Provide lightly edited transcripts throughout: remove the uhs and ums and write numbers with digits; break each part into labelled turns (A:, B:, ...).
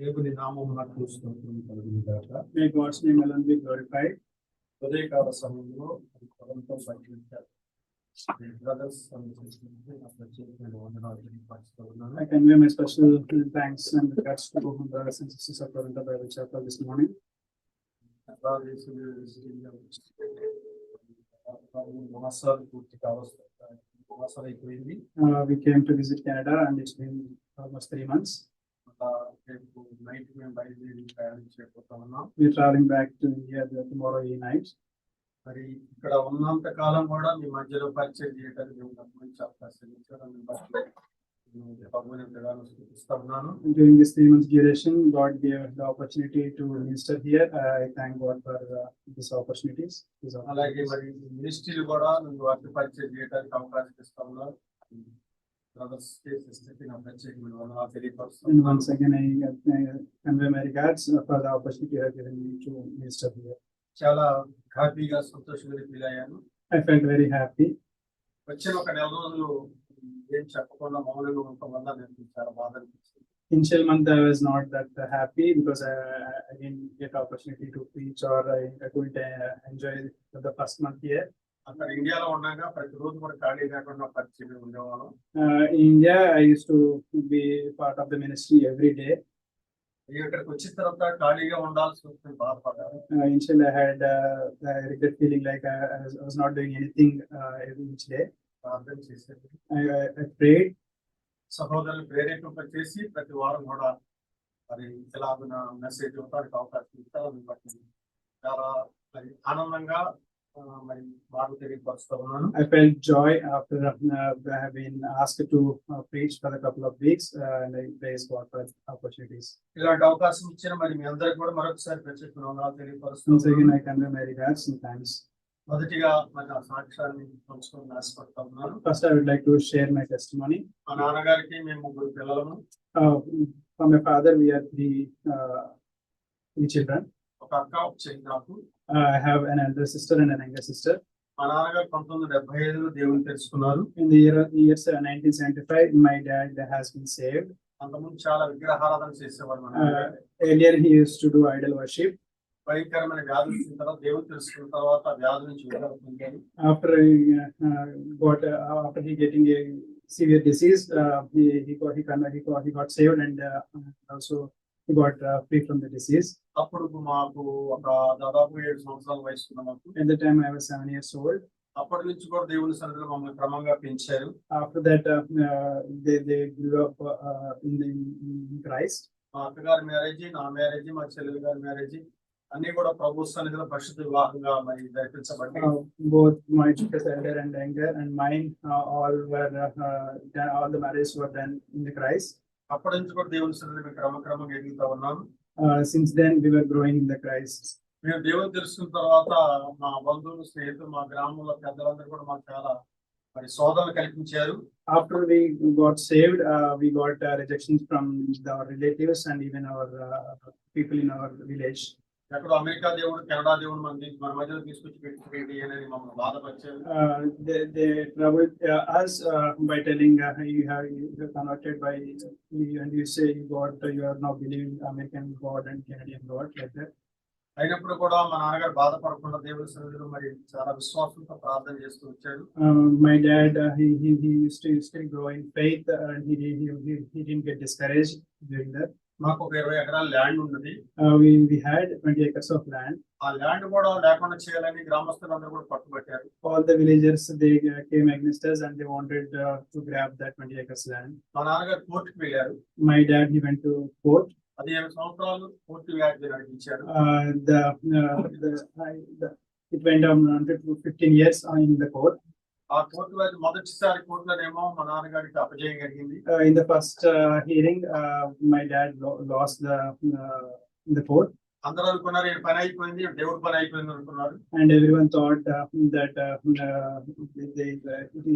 A: దేవుని నామమునకు స్తోత్రం కలుగును గాక.
B: May God's name alone be glorified.
A: ఉదయకాల సమయంలో కొరంతో పట్టించారు బ్రదర్స్ నా ప్రత్యేకమైన వందనాలు తెలియపరుస్తూ ఉన్నాను.
B: I convey my special thanks and regards to both brothers and sisters of Toronto Bible Chapel this morning.
A: మాసాలు పూర్తి మాసాలు అయిపోయింది.
B: We came to visit Canada and it's been almost 3 months.
A: రేపు నైట్ మేము బయలుదేరి ప్రయాణం చేయబోతా ఉన్నాం.
B: We're traveling back to India tomorrow night.
A: మరి ఇక్కడ ఉన్నంత కాలం కూడా మీ మధ్యలో పరిచయం చేయడానికి మేము నాకు మంచి అవకాశం ఇచ్చారని బట్టి ప్రభువుని ఎంతగానో స్తుతిస్తా ఉన్నాను.
B: During this 3 months duration, God gave the opportunity to minister here. I thank God for these opportunities.
A: అలాగే మరి మినిస్ట్రీలు కూడా నన్ను వాటి పరిచయం చేయడానికి అవకాశం ఇస్తా ఉన్నారు. Brothers, sisters, నా ప్రత్యేకమైన వందనాలు తెలియపరుస్తాను.
B: And once again, I convey my regards for the opportunity you have given me to minister here.
A: చాలా హ్యాపీగా సంతోషంగా ఫీల్ అయ్యాను.
B: I felt very happy.
A: వచ్చిన ఒక నెల రోజులు ఏం చెప్పకుండా మౌనంగా ఉండటం వల్ల నాకు చాలా బాధ అనిపించింది.
B: Initial month I was not that happy because I didn't get opportunity to preach or I couldn't enjoy the first month here.
A: అక్కడ ఇండియాలో ఉండగా ప్రతిరోజు కూడా ఖాళీ కాకుండా పరిచయం ఉండేవాళ్ళం.
B: In India I used to be part of the ministry every day.
A: ఇక్కడికి వచ్చిన తర్వాత ఖాళీగా ఉండాల్సి వస్తుంది బాధపడ్డాను.
B: Initially I had a regret feeling like I was not doing anything each day.
A: ప్రార్థన చేసేది.
B: I prayed.
A: సహోదరులు ప్రేరేపింప చేసి ప్రతి వారం కూడా మరి ఎలాగున మెసేజ్ ఇవ్వడానికి అవకాశం ఇస్తారని బట్టి చాలా మరి ఆనందంగా మరి మాకు తెలియపరుస్తూ ఉన్నాను.
B: I felt joy after I have been asked to preach for a couple of weeks and I praise God for opportunities.
A: ఇలాంటి అవకాశం ఇచ్చిన మరి మీ అందరికి కూడా మరొకసారి ప్రత్యేకమైన వందనాలు తెలియపరుస్తూ
B: Once again I convey my regards and thanks.
A: మొదటిగా మరి నా సాక్ష్యాన్ని పంచుకొని ఆశపడతా ఉన్నాను.
B: First I would like to share my testimony.
A: మా నాన్నగారికి మేము 3 పిల్లలము.
B: For my father we are three children.
A: ఒక అక్క ఒక చెల్లి నాకు.
B: I have an elder sister and an younger sister.
A: మా నాన్నగారు 1975లో దేవుని తెలుసుకున్నారు.
B: In the year 1975 my dad has been saved.
A: అంతకుముందు చాలా విగ్రహారాధన చేసేవారు.
B: Earlier he used to do idol worship.
A: భయంకరమైన వ్యాధులు వచ్చిన తర్వాత దేవుని తెలుసుకున్న తర్వాత వ్యాధి నుంచి విడుదల పొందారు.
B: After he getting a severe disease, he got saved and also he got free from the disease.
A: అప్పుడు మాకు ఒక దాదాపు 7 సంవత్సరాల వయసు ఉన్న మాకు.
B: At the time I was 7 years old.
A: అప్పటి నుంచి కూడా దేవుని సన్నిధిలో మమ్మల్ని క్రమంగా పెంచారు.
B: After that they grew up in Christ.
A: మా అక్కగారి మ్యారేజ్, నా మ్యారేజ్, మా చెల్లెలు గారి మ్యారేజ్ అన్ని కూడా ప్రభు సన్నిధిలో పరిశుద్ధ వివాహంగా మరి జరిపించబడ్డాయి.
B: Both my elder and younger and mine all the marriages were done in the Christ.
A: అప్పటి నుంచి కూడా దేవుని సన్నిధిలో క్రమక్రమంగా ఎదుగుతా ఉన్నాము.
B: Since then we were growing in the Christ.
A: మేము దేవుని తెలుసుకున్న తర్వాత మా బంధువులు, స్నేహితులు, మా గ్రామంలో పెద్దలందరూ కూడా మాకు చాలా మరి సోదరులు కల్పించారు.
B: After we got saved, we got rejections from our relatives and even our people in our village.
A: ఎక్కడో అమెరికా దేవుడు, కెనడా దేవుడు మన మధ్యలో తీసుకొచ్చి పెట్టి అని మమ్మల్ని బాధపరిచారు.
B: They troubled us by telling you have converted by and you say you are now believing American God and Canadian God like that.
A: అయినప్పుడు కూడా మా నాన్నగారు బాధపడకుండా దేవుడి సన్నిధిలో మరి చాలా విశ్వాసంతో ప్రార్థన చేస్తూ వచ్చాడు.
B: My dad he used to still grow in faith and he didn't get discouraged during that.
A: మాకు ఒక 20 ఎకరాల ల్యాండ్ ఉన్నది.
B: We had 20 acres of land.
A: ఆ ల్యాండ్ కూడా లేకుండా చేయాలని గ్రామస్తులందరూ కూడా పట్టుబట్టారు.
B: All the villagers they came against us and they wanted to grab that 20 acres land.
A: మా నాన్నగారు కోర్టుకు వెళ్ళారు.
B: My dad he went to court.
A: 15 సంవత్సరాలు కోర్టు వ్యాధి నడిపించారు.
B: It went on to 15 years in the court.
A: ఆ కోర్టు వ్యాధి మొదటిసారి కోర్టులోనేమో మా నాన్నగారికి అపజయం జరిగింది.
B: In the first hearing my dad lost in the court.
A: అందరూ అనుకున్నారు ఈ పని అయిపోయింది, దేవుడి పని అయిపోయింది అనుకున్నారు.
B: And everyone thought that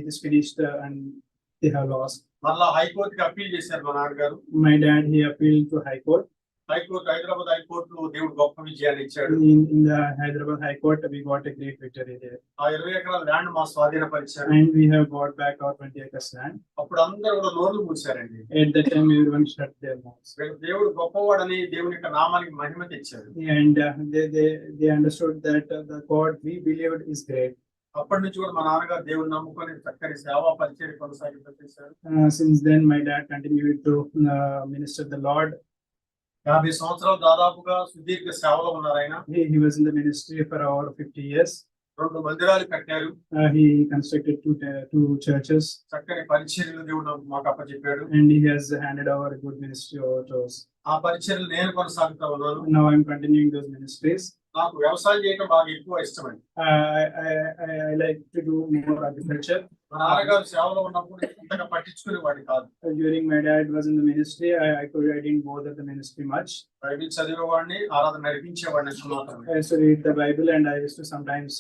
B: it is finished and they have lost.
A: మళ్ళా హైకోర్టుకి అప్పీల్ చేశారు మా నాన్నగారు.
B: My dad he appealed to High Court.
A: Hyderabad high court దేవుడు గొప్ప విజయాన్ని ఇచ్చాడు.
B: In the Hyderabad High Court, we got a great victory there.
A: ఆ 20 ఎకరాల ల్యాండ్ మా స్వాధీనపరిచారు.
B: And we have bought back our 20 acres land.
A: అప్పుడు అందరూ కూడా నోర్లు మూసారండి.
B: At that time, everyone shut their mouths.
A: దేవుడు గొప్పవాడని దేవుని యొక్క నామానికి మహిమ తెచ్చారు.
B: And they understood that the God we believed is great.
A: అప్పటి నుంచి కూడా మా నాన్నగారు దేవుని నమ్ముకొని చక్కని సేవా పరిచర్య కొనసాగించారు.
B: Since then, my dad continued to minister the Lord.
A: 50 సంవత్సరాలు దాదాపుగా సుదీర్ఘ సేవలో ఉన్నారు ఆయన.
B: He was in the ministry for over 50 years.
A: 2 మందిరాలు కట్టారు.
B: He constructed two churches.
A: చక్కని పరిచర్యలు దేవుడు మాకు అప్పచెప్పాడు.
B: And he has handed over a good ministry over to us.
A: ఆ పరిచర్యలు నేను కొనసాగుతా ఉన్నాను.
B: Now I'm continuing those ministries.
A: నాకు వ్యవసాయం చేయడం బాగా ఎక్కువ ఇష్టమండి.
B: I like to do more agriculture.
A: మా నాన్నగారు సేవలో ఉన్నప్పుడు ఇంతగా పట్టించుకునేవాడిని కాదు.
B: During my dad was in the ministry, I didn't bother the ministry much.
A: Bible చదివేవాడిని, ఆరాధన నడిపించేవాడిని మాత్రమే.
B: I used to read the Bible and I used to sometimes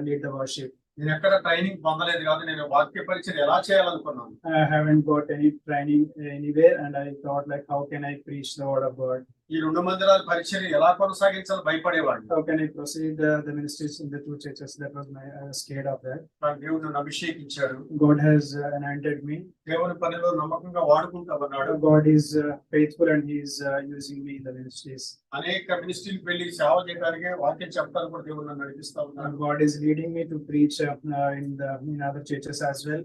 B: lead the worship.
A: నేను ఎక్కడ ట్రైనింగ్ పొందలేదు కాదు. నేను వాక్య పరిచయం ఎలా చేయాలనుకున్నాను.
B: I haven't got any training anywhere and I thought like, how can I preach the word of God?
A: ఈ 2 మందిరాల పరిచయం ఎలా కొనసాగించాలో భయపడేవాడిని.
B: How can I proceed the ministries in the 2 churches? That was I was scared of that.
A: నాకు దేవుడు నన్ను అభిషేకించాడు.
B: God has anointed me.
A: దేవుని పనిలో నమ్మకంగా వాడుకుంటా ఉన్నాడు.
B: God is faithful and he is using me in the ministries.
A: అనేక మినిస్ట్రీలకు వెళ్ళి సేవ చేయడానికి వాక్యం చెప్పడానికి కూడా దేవుడు నన్ను నడిపిస్తా ఉన్నాడు.
B: God is leading me to preach in other churches as well.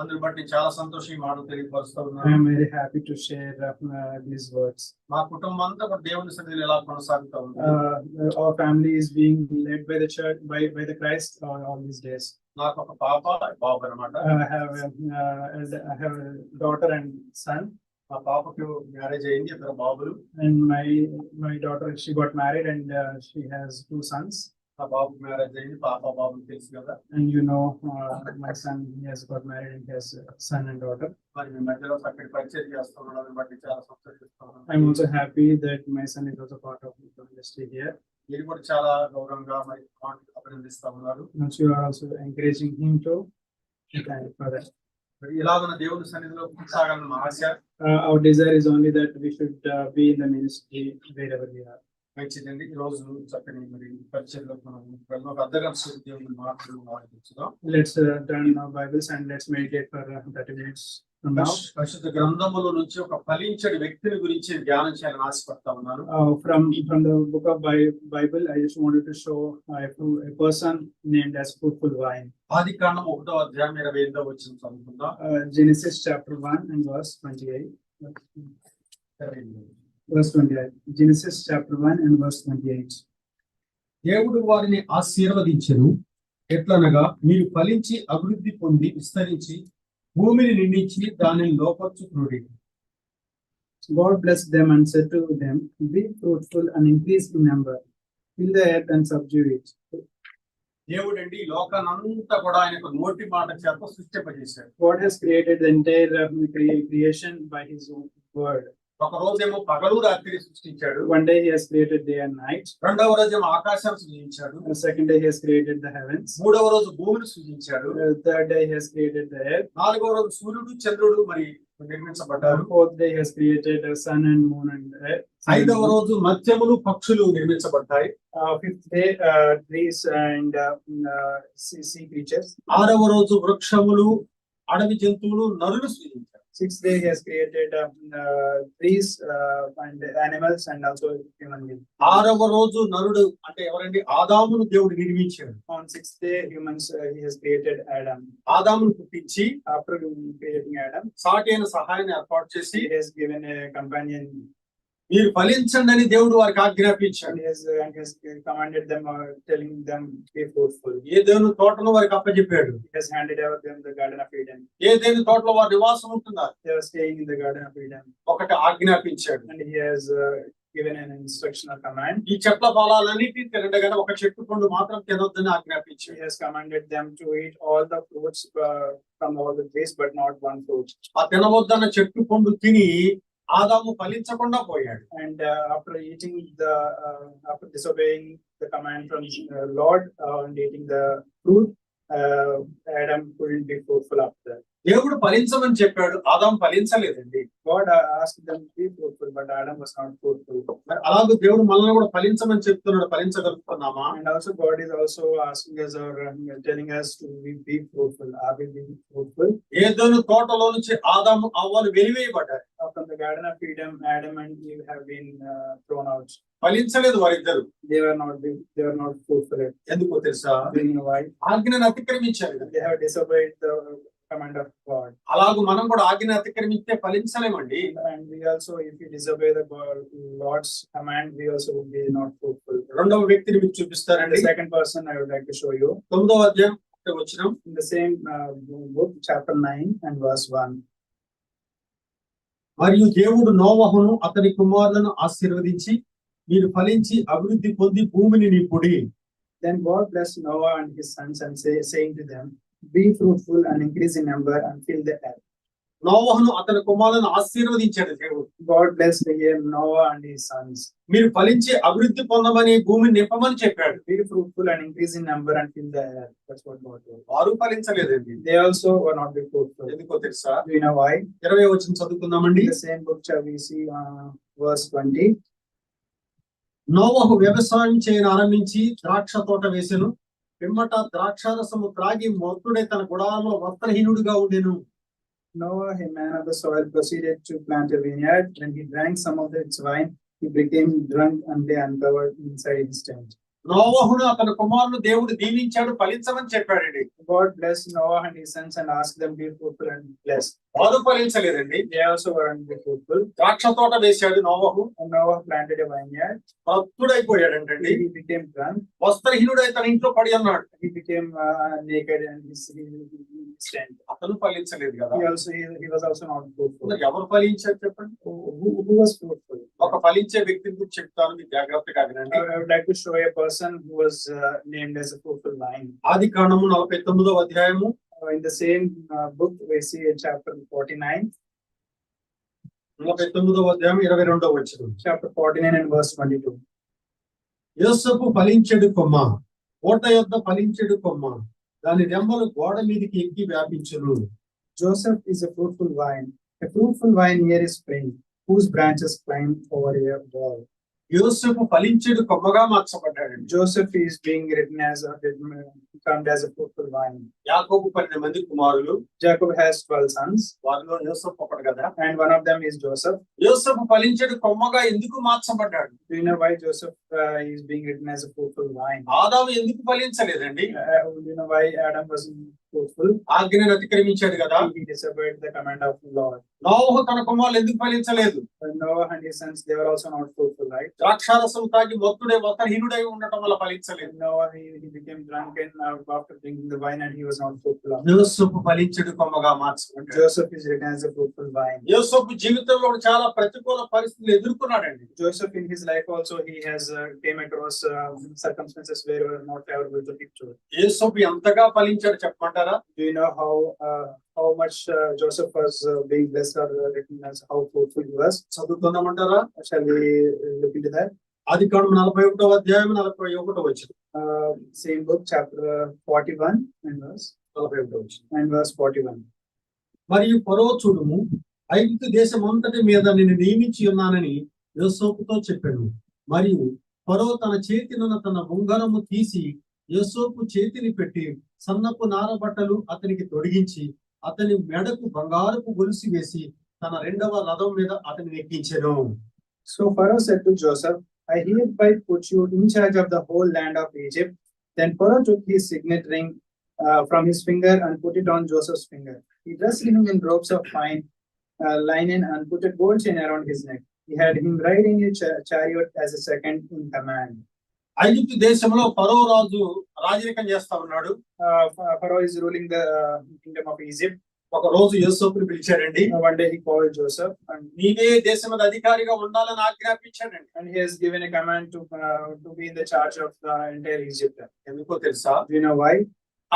A: అందుని బట్టి చాలా సంతోషం ఈ మాటలు తెలియపరుస్తా
B: I
A: ఉన్నాను.
B: am very happy to share these words.
A: మా కుటుంబం అంతా కూడా దేవుని సన్నిధిలో ఎలా కొనసాగుతా ఉంది.
B: Our family is being led by the church, by the Christ all these days.
A: నాకు ఒక పాప బాబు అన్నమాట.
B: I have a daughter and son.
A: మా పాపకు మ్యారేజ్ అయింది, 2 బాబులు.
B: And my daughter, she got married and she has 2 sons.
A: ఆ బాబు marriage అయింది, పాప బాబులు తెలుసు కదా.
B: And you know, my son, he has got married and he has a son and daughter.
A: మరి మీ మధ్యలో చక్కటి పరిచయం చేస్తున్నాడని బట్టి చాలా సంతోషిస్తున్నాను.
B: I'm also happy that my son is also part of the ministry here.
A: మీరు కూడా చాలా గౌరవంగా మరి అభినందిస్తా ఉన్నారు.
B: And you are also encouraging him to thank you for that.
A: మరి ఇలాగున్న దేవుని సన్నిధిలో కొనసాగాలని మా ఆశ.
B: Our desire is only that we should be in the ministry wherever we are.
A: మంచిదండి. ఈ రోజు చక్కని మరి పరిచయంలో మనం ఒక అర్ధగంట సేపు దేవుని మాటలు ఆలోచించుదాం.
B: Let's turn our Bibles and let's meditate for 30 minutes from now.
A: పరిశుద్ధ గ్రంథములో నుంచి ఒక ఫలించని వ్యక్తిని గురించి ధ్యానం చేయాలని ఆశపడతా ఉన్నాను.
B: From the book of Bible, I just wanted to show a person named as fruitful vine.
A: ఆదికాండం 1వ అధ్యాయం 28వ వచనం చదువుకుందాం.
B: Genesis chapter 1 and verse 28. Verse 28. Genesis chapter 1 and verse 28.
A: దేవుడు వారిని ఆశీర్వదించెను. ఎట్లనగా మీరు ఫలించి అభివృద్ధి పొంది విస్తరించి భూమిని నిండించి దానిని లోపర్చుకునుడి.
B: God blessed them and said to them, be fruitful and increase in number, fill the earth and subdue it.
A: దేవుడండి లోకానంతా కూడా ఆయనకు నోటి మాట చేత సృష్టింపజేశాడు.
B: God has created the entire creation by his own word.
A: ఒక రోజేమో పగలు రాత్రి సృష్టించాడు.
B: One day he has created day and night.
A: రెండవ రోజేమో ఆకాశాన్ని సృజించాడు.
B: The second day he has created the heavens.
A: మూడవ రోజు భూమిని సృజించాడు.
B: Third day he has created the earth.
A: నాలుగవ రోజు సూర్యుడు చంద్రుడు మరి నిర్మించబడ్డారు.
B: Fourth day he has created the sun and moon and earth.
A: ఐదవ రోజు మత్స్యములు పక్షులు నిర్మించబడ్డాయి.
B: Fifth day trees and sea creatures.
A: ఆరవ రోజు వృక్షములు అడవి జంతువులు నరులు సృజించారు.
B: Sixth day he has created trees and animals and also human beings.
A: ఆరవ రోజు నరుడు అంటే ఎవరండి? ఆదామును దేవుడు నిర్మించాడు.
B: On sixth day humans he has created Adam.
A: ఆదామును పుట్టించి
B: After creating Adam,
A: సాటి అయిన సహాయాన్ని ఏర్పాటు చేసి
B: he has given a companion.
A: మీరు ఫలించండి అని దేవుడు వారికి ఆజ్ఞాపించాడు.
B: And he has commanded them, telling them be fruitful.
A: ఏ దేవుని తోటను వారికి అప్పచెప్పాడు.
B: He has handed over them the Garden of Eden.
A: ఏ దేవుని తోటలో వారు నివాసం ఉంటున్నారు.
B: They were staying in the Garden of Eden.
A: ఒకటి ఆజ్ఞాపించాడు.
B: And he has given an instruction or command.
A: ఈ చెట్ల ఫలాలన్నిటిని తినగానే ఒక చెట్టు పండు మాత్రం తినొద్దని ఆజ్ఞాపించాడు.
B: He has commanded them to eat all the fruits from all the trees, but not one fruit.
A: ఆ తినవద్దన్న చెట్టు పండు తిని ఆదాము ఫలించకుండా పోయాడు.
B: And after disobeying the command from Lord and eating the fruit, Adam couldn't be fruitful after that.
A: దేవుడు ఫలించమని చెప్పాడు, ఆదాము ఫలించలేదండి.
B: God asked them to be fruitful, but Adam was not fruitful.
A: మరి అలాగే దేవుడు మనల్ని కూడా ఫలించమని చెప్తున్నాడు, ఫలించగలుగుతున్నామా?
B: And also God is also asking us or telling us to be fruitful. Are we being fruitful?
A: ఏదోను తోటలో నుంచి ఆదాము అవ్వలు వెలివేయబడ్డారు.
B: From the Garden of Eden, Adam and Eve have been thrown out.
A: ఫలించలేదు వారిద్దరు.
B: They were not fruitful.
A: ఎందుకో తెలుసా?
B: Do you know why?
A: ఆజ్ఞను అతిక్రమించారు.
B: They have disobeyed the command of God.
A: అలాగూ మనం కూడా ఆజ్ఞను అతిక్రమిస్తే ఫలించలేమండి.
B: And we also, if we disobey the Lord's command, we also will be not fruitful.
A: రెండవ వ్యక్తిని మీకు చూపిస్తారండి.
B: The second person I would like to show you.
A: 9వ అధ్యాయం వచనం.
B: In the same book, chapter 9 and verse 1.
A: మరియు దేవుడు నోవహును అతని కుమారులను ఆశీర్వదించి, మీరు ఫలించి అభివృద్ధి పొంది భూమిని నింపుడి.
B: Then God blessed Noah and his sons and saying to them, be fruitful and increase in number and fill the earth.
A: నోవహును అతని కుమారులను ఆశీర్వదించాడు దేవుడు.
B: God blessed Noah and his sons.
A: మీరు ఫలించి అభివృద్ధి పొందమని భూమిని నింపమని చెప్పాడు.
B: Be fruitful and increase in number and fill the earth. That's what God told.
A: వారు ఫలించలేదండి.
B: They also were not be fruitful.
A: ఎందుకో తెలుసా?
B: Do you know why?
A: 20వ వచనం చదువుకుందామండి.
B: In the same book we see verse 20.
A: నోవహు వ్యవసాయం చేయని ఆరంభించి ద్రాక్ష తోట వేసెను. పిమ్మట ద్రాక్షారసము త్రాగి మొత్తుడే తన గుడారంలో వస్త్రహీనుడిగా ఉండెను.
B: Noah, a man of the soil, proceeded to plant a vineyard. When he drank some of its wine, he became drunk and lay uncovered inside his tent.
A: నోవహును అతని కుమారులు దేవుడు దీవించాడు, ఫలించమని చెప్పాడండి.
B: God blessed Noah and his sons and asked them to be fruitful and blessed.
A: వారు ఫలించలేదండి.
B: They also were unfruitful.
A: ద్రాక్ష తోట వేశాడు నోవహు.
B: And Noah planted a vineyard.
A: భక్తుడైపోయాడంటండి.
B: He became drunk.
A: వస్త్రహీనుడై తన ఇంట్లో పడి అన్నాడు.
B: He became naked and his tent.
A: అతను ఫలించలేదు కదా.
B: He was also not fruitful.
A: ఎవరు ఫలించారు చెప్పండి?
B: Who was fruitful?
A: ఒక ఫలించే వ్యక్తిని గురించి చెప్తాను, మీకు జాగ్రత్తగా వినండి.
B: I would like to show a person who was named as a fruitful vine.
A: ఆది కాండము 49వ అధ్యాయము.
B: In the same book we see in chapter 49.
A: 49వ అధ్యాయం 22వ వచనం.
B: Chapter 49 and verse 22.
A: యోసేపు ఫలించెడు కొమ్మ, కోట యొద్ద ఫలించెడు కొమ్మ, దాని రెమ్మలు గోడ మీదకి ఎక్కి వ్యాపించును.
B: Joseph is a fruitful vine. A fruitful vine near a spring, whose branches climb over a wall.
A: యోసేపు ఫలించెడు కొమ్మగా మార్చబడ్డాడు.
B: Joseph is being written as termed as a fruitful vine.
A: యాకోబు 12 మంది కుమారులు.
B: Jacob has 12 sons.
A: వారిలో యోసేపు ఒకడు కదా.
B: And one of them is Joseph.
A: యోసేపు ఫలించెడు కొమ్మగా ఎందుకు మార్చబడ్డాడు?
B: Do you know why Joseph is being written as a fruitful vine?
A: ఆదాము ఎందుకు ఫలించలేదండి?
B: Do you know why Adam wasn't fruitful?
A: ఆజ్ఞను అతిక్రమించాడు కదా.
B: He disobeyed the command of the Lord.
A: నోవహు తన కుమారులు ఎందుకు ఫలించలేదు?
B: Noah and his sons, they were also not fruitful, right?
A: ద్రాక్షారసం తాగి మొత్తుడే వస్త్రహీనుడై ఉండటం వల్ల ఫలించలేదు.
B: Noah, he became drunken after drinking the wine and he was not fruitful.
A: యోసేపు ఫలించెడు కొమ్మగా మార్చబడ్డాడు.
B: Joseph is written as a fruitful vine.
A: యోసేపు జీవితంలో చాలా ప్రతికూల పరిస్థితులు ఎదుర్కొన్నాడండి.
B: Joseph in his life also he has came across circumstances where were not favorable to him.
A: యోసేపు ఎంతగా ఫలించాడు చెప్పమంటారా?
B: Do you know how much Joseph was being blessed or written as how fruitful he was?
A: చదువుకుందామంటారా?
B: Shall we look into that?
A: ఆది కాండం 41వ అధ్యాయం 41వ వచనం.
B: Same book, chapter 41 and verse 41.
A: మరియు ఫరో చూడుము, ఐగుప్తు దేశమంతటి మీద నేను నియమించి ఉన్నానని యోసేపుతో చెప్పాను. మరియు ఫరో తన చేతినున్న తన ఉంగరము తీసి యోసేపు చేతిని పెట్టి సన్నపు నారబట్టలు అతనికి తొడిగించి అతని మెడకు బంగారపు గొలుసు వేసి తన రెండవ రథం మీద అతన్ని ఎక్కించెను.
B: So Pharaoh said to Joseph, I hereby put you in charge of the whole land of Egypt. Then Pharaoh took his signet ring from his finger and put it on Joseph's finger. He dressed him in robes of fine linen and put a gold chain around his neck. He had him riding a chariot as a second in command.
A: ఐగుప్తు దేశంలో ఫరో రాజు రాజరికం చేస్తా ఉన్నాడు.
B: Pharaoh is ruling the kingdom of Egypt.
A: ఒక రోజు యోసేపుని పిలిచాడండి.
B: One day he called Joseph and
A: నీవే దేశం మీద అధికారిగా ఉండాలని ఆజ్ఞాపించాడండి.
B: and he has given a command to be in the charge of the entire Egypt.
A: ఎందుకో తెలుసా?
B: Do you know why?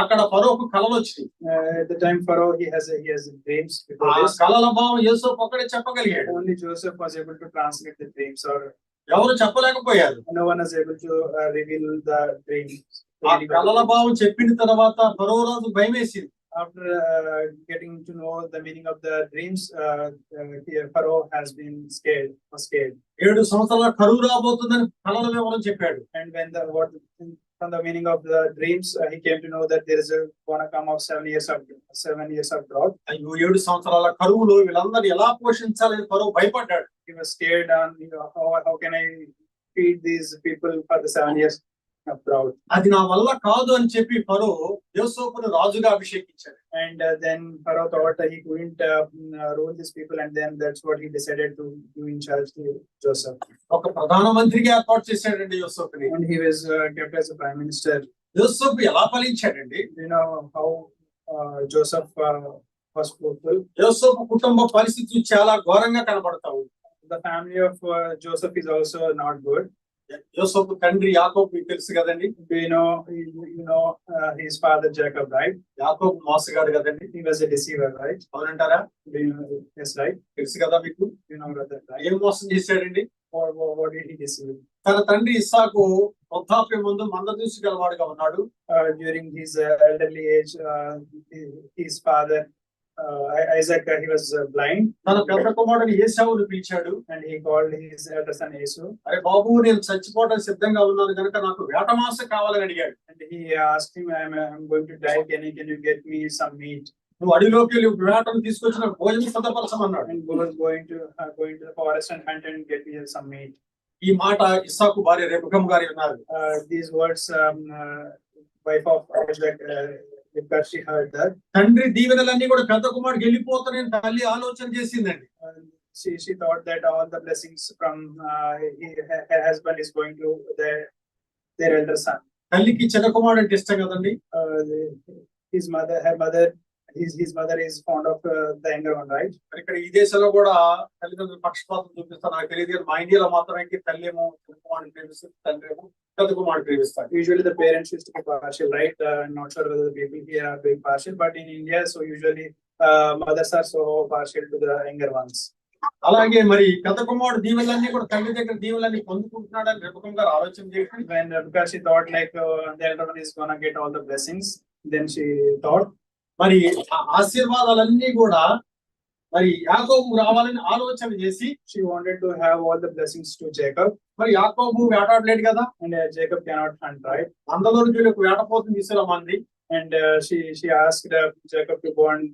A: అక్కడ ఫరోకు కలలు వచ్చినాయి.
B: At the time Pharaoh he has dreams.
A: ఆ కలల భావం యోసేపు ఒక్కడే చెప్పగలిగాడు.
B: Only Joseph was able to translate the dreams, or
A: ఎవరు చెప్పలేకపోయారు.
B: no one was able to reveal the dreams.
A: ఆ కలల భావం చెప్పిన తర్వాత ఫరో రాజు భయం వేసింది.
B: after getting to know the meaning of the dreams, Pharaoh has been scared.
A: 7 సంవత్సరాల కరువు రాబోతుందని కలల వివరం చెప్పాడు.
B: And when from the meaning of the dreams, he came to know that there is gonna come of 7 years of drought.
A: అయ్యో 7 సంవత్సరాల కరువులో వీళ్ళందరినీ ఎలా పోషించాలని ఫరో భయపడ్డాడు.
B: He was scared on, how can I feed these people for the 7 years of drought?
A: అది నా వల్ల కాదు అని చెప్పి ఫరో యోసేపును రాజుగా అభిషేకించాడు.
B: And then Pharaoh thought that he couldn't rule these people, and then that's what he decided to do in charge to Joseph.
A: ఒక ప్రధాన మంత్రిగా ఏర్పాటు చేశాడండి యోసేపుని.
B: And he was kept as a prime minister.
A: యోసేపు ఎలా ఫలించాడండి?
B: You know how Joseph was fruitful.
A: యోసేపు కుటుంబ పరిస్థితులు చాలా ఘోరంగా కనబడతావు.
B: The family of Joseph is also not good.
A: యోసేపు తండ్రి యాకోబు మీకు తెలుసు కదండి.
B: Do you know his father Jacob, right?
A: యాకోబు మోసగాడు కదండి.
B: He was a deceiver, right?
A: అవునంటారా?
B: Do you know? Yes, right?
A: తెలుసు కదా మీకు.
B: You know about that, right?
A: ఏం మోసం చేశాడండి?
B: What did he deceive?
A: తన తండ్రి ఇస్సాకు వృద్ధాప్యం ముందు మందదృష్టి గలవాడుగా ఉన్నాడు.
B: During his elderly age, his father Isaac, he was blind.
A: తన పెద్ద కుమారుడు ఏశావును పిలిచాడు.
B: And he called his elder son Esau.
A: అరే బాబు, నేను చచ్చిపోవడానికి సిద్ధంగా ఉన్నాను కనుక నాకు వేటమాంస కావాలని అడిగాడు.
B: And he asked him, I'm going to die, can you get me some meat?
A: నువ్వు అడవిలోకి వెళ్ళి వేటను తీసుకొచ్చి నాకు భోజనం సిద్ధపరచమన్నాడు.
B: And was going to the forest and hunt and get me some meat.
A: ఈ మాట ఇస్సాకు భార్య రెబెకా గారు విన్నారు.
B: These words, wife of Isaac, because she heard that.
A: తండ్రి దీవెనలన్నీ కూడా పెద్ద కుమారుడికి వెళ్ళిపోతానని తల్లి ఆలోచన చేసిందండి.
B: She thought that all the blessings from her husband is going to their elder son.
A: తల్లికి చిన్న కుమారుడు అంటే ఇష్టం కదండి.
B: His mother is fond of the younger one, right?
A: ఇక్కడ ఈ దేశంలో కూడా తల్లిదండ్రులు పక్షపాతం చూపిస్తారు. నాకు తెలియదు కానీ మా ఇండియాలో మాత్రమే తల్లి ఏమో చిన్న కుమారుడిని ప్రేమిస్తారు, తండ్రి ఏమో పెద్ద కుమారుడిని ప్రేమిస్తారు.
B: Usually the parents used to be partial, right? Not sure whether the people here are being partial, but in India, so usually mothers are so partial to the younger ones.
A: అలాగే మరి పెద్ద కుమారుడు దీవెనలన్నీ కూడా తండ్రి దగ్గర దీవెనలన్నీ పొందుకుంటున్నాడని రెబెకా గారు ఆలోచన చేసి,
B: When because she thought like the elder one is gonna get all the blessings, then she thought
A: మరి ఆ ఆశీర్వాదాలన్నీ కూడా మరి యాకోబు రావాలని ఆలోచన చేసి,
B: she wanted to have all the blessings to Jacob.
A: మరి యాకోబు వేటాడలేడు కదా.
B: And Jacob cannot hunt, right?
A: అందులో వీళ్ళకు వేటపోతుంది తీసుకురామంది.
B: And she asked Jacob to go and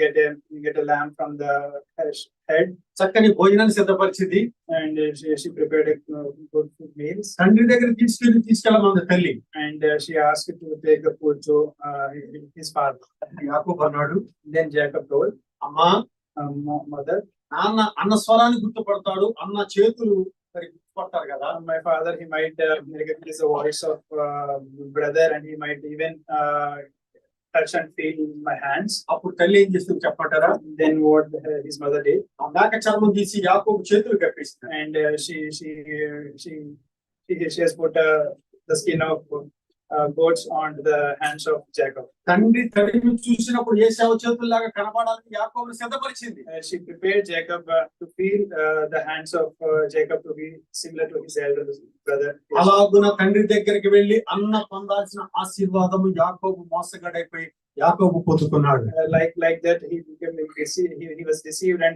B: get a lamb from the head.
A: చక్కని భోజనాన్ని సిద్ధపరిచింది.
B: And she prepared a good food meals.
A: తండ్రి దగ్గర తీసుకెళ్ళమంది తల్లి.
B: And she asked to take the food to his father.
A: యాకోబు అన్నాడు,
B: Then Jacob told,
A: అమ్మా,
B: mother,
A: నాన్న అన్న స్వరాన్ని గుర్తుపడతాడు, అన్న చేతులు మరి గుర్తుపడతారు కదా.
B: my father, he might recognize the voice of brother, and he might even touch and feel my hands.
A: అప్పుడు తల్లి ఏం చేస్తుంది చెప్పంటారా?
B: Then what his mother did,
A: ఆ మేక చర్మం తీసి యాకోబు చేతులు కప్పేసింది.
B: and she has put the skin of goats on the hands of Jacob.
A: తండ్రి తడిని చూసినప్పుడు ఏశావు చేతుల్లాగా కనబడాలని యాకోబుని సిద్ధపరిచింది.
B: She prepared Jacob to feel the hands of Jacob to be similar to his elder brother.
A: అలాగున తండ్రి దగ్గరికి వెళ్లి అన్న పొందాల్సిన ఆశీర్వాదము యాకోబు మోసగాడైపోయి యాకోబు పొందుకున్నాడు.
B: Like that, he became deceived. He was deceived, and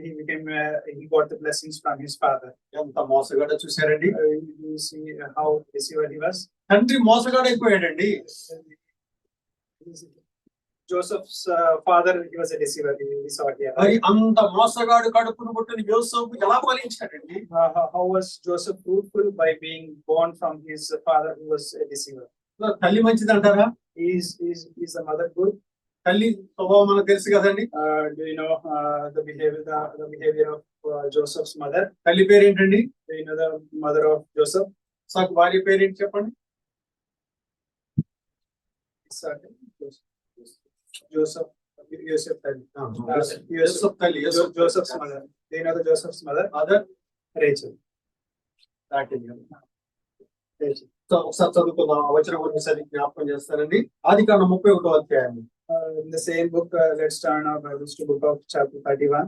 B: he got the blessings from his father.
A: ఎంత మోసగాడో చూశారండి.
B: You see how deceiver he was.
A: తండ్రి మోసగాడైపోయాడండి.
B: Joseph's father, he was a deceiver. We saw it here.
A: మరి అంత మోసగాడు కడుపును పుట్టిన యోసేపు ఎలా ఫలించాడండి?
B: How was Joseph fruitful? By being born from his father who was a deceiver.
A: తల్లి మంచిది అంటారా?
B: Is the mother good?
A: తల్లి స్వభావం మనకు తెలుసు కదండి.
B: Do you know the behavior of Joseph's mother?
A: తల్లి పేరు ఏంటండి?
B: Do you know the mother of Joseph?
A: సాకు భార్య పేరు ఏంటి చెప్పండి?
B: Joseph తల్లి.
A: యోసేపు తల్లి.
B: Joseph's mother. Do you know the Joseph's mother?
A: Mother
B: Rachel.
A: ఒకసారి చదువుకుందాం. ఆ వచనం ఒకసారి జ్ఞాపకం చేస్తానండి. ఆదికాండం 31వ అధ్యాయం.
B: In the same book, let's turn our Bibles to book of chapter 31.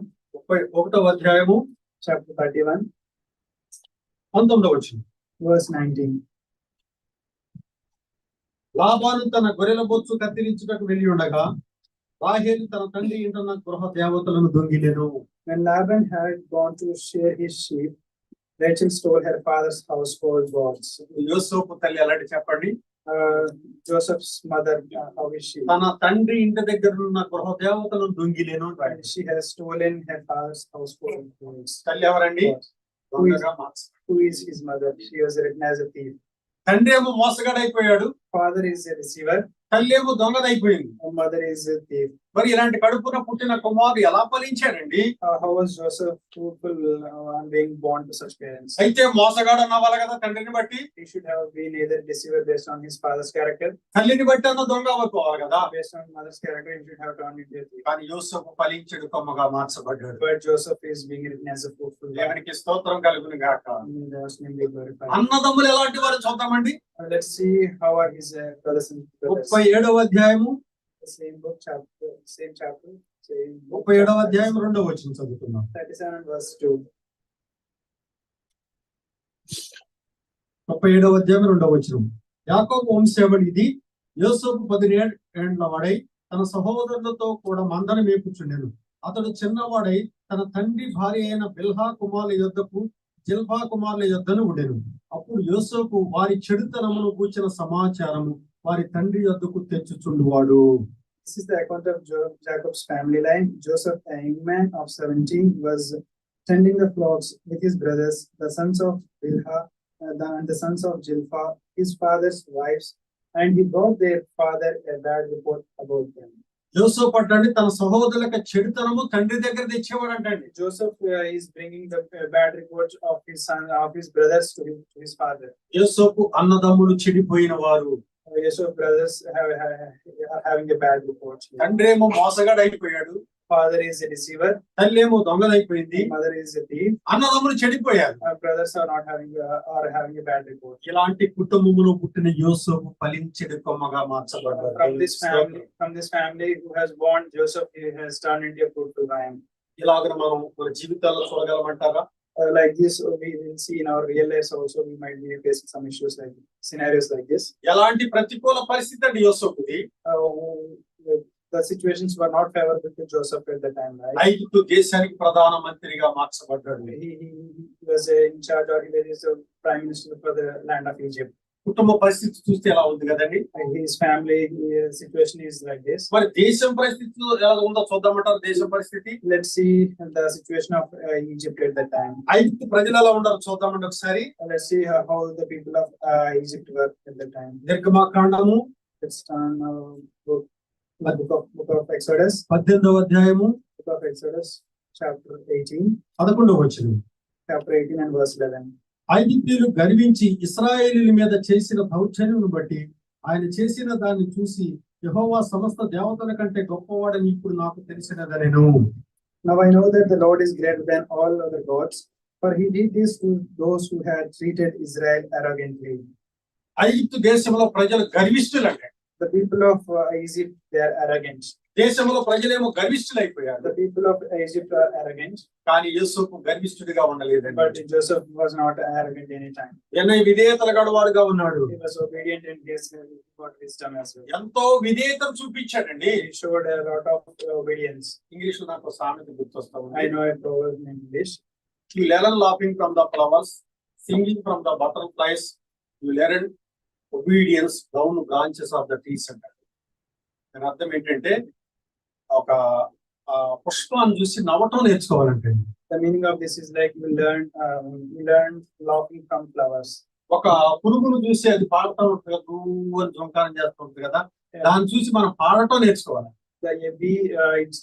A: 31వ అధ్యాయము
B: Chapter 31,
A: 19వ వచనం.
B: verse 19.
A: లాబాను తన గొర్రెల బొచ్చు కత్తిరించుటకు వెళ్ళి ఉండగా రాహేలు తన తండ్రి ఇంటున్న గృహ దేవతలను దొంగిలెను.
B: When Laban had gone to shear his sheep, Rachel stole her father's household gods.
A: యోసేపు తల్లి ఎలాంటి చెప్పండి?
B: Joseph's mother, how is she?
A: తన తండ్రి ఇంటి దగ్గర ఉన్న గృహ దేవతలను దొంగిలెను.
B: She has stolen her father's household gods.
A: తల్లి ఎవరండి? దొంగగా మార్చు.
B: Who is his mother? She was written as a thief.
A: తండ్రి ఏమో మోసగాడైపోయాడు,
B: Father is a deceiver,
A: తల్లి ఏమో దొంగదైపోయింది.
B: mother is a thief.
A: మరి ఇలాంటి కడుపున పుట్టిన కుమారుడు ఎలా ఫలించాడండి?
B: How was Joseph fruitful on being born to such parents?
A: అయితే మోసగాడు అన్నవాళ్ళ కదా తండ్రిని బట్టి,
B: He should have been either deceiver based on his father's character,
A: తల్లిని బట్టి అన్న దొంగ అవ్వకోవాలి కదా.
B: based on mother's character, he should have turned into a thief.
A: కానీ యోసేపు ఫలించడు కొమ్మగా మార్చబడ్డాడు.
B: But Joseph is being written as a fruitful man.
A: దేవునికి స్తోత్రం కలుగును గాక.
B: In God's name be glorified.
A: అన్నదమ్ములు ఎలాంటి వారు చూద్దామండి.
B: Let's see how are his brothers and brothers.
A: 37వ అధ్యాయము,
B: The same book, chapter, same chapter, same book.
A: 37వ అధ్యాయం 2వ వచనం చదువుతున్నాం.
B: 37 verse 2.
A: 37వ అధ్యాయం 2వ వచనం. యాకోబు వంశావళి ఇది. యోసేపు 17 ఏండ్ల వాడై తన సహోదరులతో కూడా మందను మేపుచుండెను. అతడు చిన్నవాడై తన తండ్రి భార్య అయిన బిల్హా కుమారుల యొద్దకు జిల్హా కుమారుల యొద్దను ఉండెను. అప్పుడు యోసేపు వారి చెడుతనమును గూర్చిన సమాచారము వారి తండ్రి యొద్దకు తెచ్చుచుండువాడు.
B: This is the account of Jacob's family line. Joseph, a young man of 17, was tending the flocks with his brothers, the sons of Bilhah and the sons of Jilpah, his father's wives, and he brought their father a bad report about them.
A: యోసేపు అంటే తన సహోదరులకు చెడుతనము తండ్రి దగ్గర తెచ్చేవాడు అంటండి.
B: Joseph is bringing the bad reports of his son, of his brothers to his father.
A: యోసేపు అన్నదమ్ములు చెడిపోయిన వారు.
B: Joseph's brothers are having a bad report.
A: తండ్రి ఏమో మోసగాడు అయిపోయాడు,
B: Father is a deceiver,
A: తల్లి ఏమో దొంగలైపోయింది,
B: mother is a thief.
A: అన్నదమ్ములు చెడిపోయారు.
B: Brothers are not having a bad report.
A: ఇలాంటి కుటుంబములో పుట్టిన యోసేపు ఫలించెడు కొమ్మగా మార్చబడ్డాడు.
B: From this family who has born Joseph, he has turned into a fruitful vine.
A: ఇలాగ మనం మన జీవితాల్లో చూడగలమంటారా?
B: Like this, we will see in our real lives also. We might be facing some issues like scenarios like this.
A: ఎలాంటి ప్రతికూల పరిస్థితి అండి యోసేపుది.
B: The situations were not favorable to Joseph at the time, right?
A: ఐగుప్తు దేశానికి ప్రధాన మంత్రిగా మార్చబడ్డాడు.
B: He was in charge, or he was a prime minister for the land of Egypt.
A: కుటుంబ పరిస్థితి చూస్తే ఎలా ఉంది కదండి.
B: His family situation is like this.
A: మరి దేశం పరిస్థితి ఎలా ఉందో చూద్దామంటారు. దేశం పరిస్థితి,
B: Let's see the situation of Egypt at that time.
A: ఐగుప్తు ప్రజలు ఎలా ఉండాలో చూద్దామండి ఒకసారి.
B: Let's see how the people of Egypt were at that time.
A: నిర్గమకాండము
B: Let's turn book of Exodus.
A: 18వ అధ్యాయము
B: Book of Exodus, chapter 18.
A: 11వ వచనం.
B: Chapter 18 and verse 11.
A: ఐగుప్తీయులు గర్వించి ఇశ్రాయేలీయుల మీద చేసిన దౌర్జన్యమును బట్టి ఆయన చేసిన దాన్ని చూసి యెహోవా సమస్త దేవతల కంటే గొప్పవాడని ఇప్పుడు నాకు తెలిసినదనెను.
B: Now I know that the Lord is greater than all other gods, for he did this to those who had treated Israel arrogantly.
A: ఐగుప్తు దేశంలో ప్రజలు గర్విష్ఠులంటే.
B: The people of Egypt, they are arrogant.
A: దేశంలో ప్రజలేమో గర్విష్ఠులైపోయారు.
B: The people of Egypt are arrogant.
A: కానీ యోసేపు గర్విష్ఠుడిగా ఉండలేదండి.
B: But Joseph was not arrogant anytime.
A: ఎన్నో విధేయతల గడవాడుగా ఉన్నాడు.
B: He was obedient and he has got wisdom as well.
A: ఎంతో విధేయతను చూపించాడండి.
B: He showed a lot of obedience.
A: English లో నాకు సామెత గుర్తొస్తా ఉంది.
B: I know a proverb in English.
A: You learn laughing from the flowers, singing from the butterflies. You learn obedience down branches of the trees అంటారు. దాని అర్థం ఏంటంటే ఒక పుష్పాన్ని చూసి నవ్వటం నేర్చుకోవాలంటే.
B: The meaning of this is like you learn laughing from flowers.
A: ఒక పురుగును చూసి అది పాడుతూ ఉంటుంది కదా, నువ్వు అని జంకారం చేస్తూ ఉంటుంది కదా, దాన్ని చూసి మనం పాడటం నేర్చుకోవాలి.
B: The bee it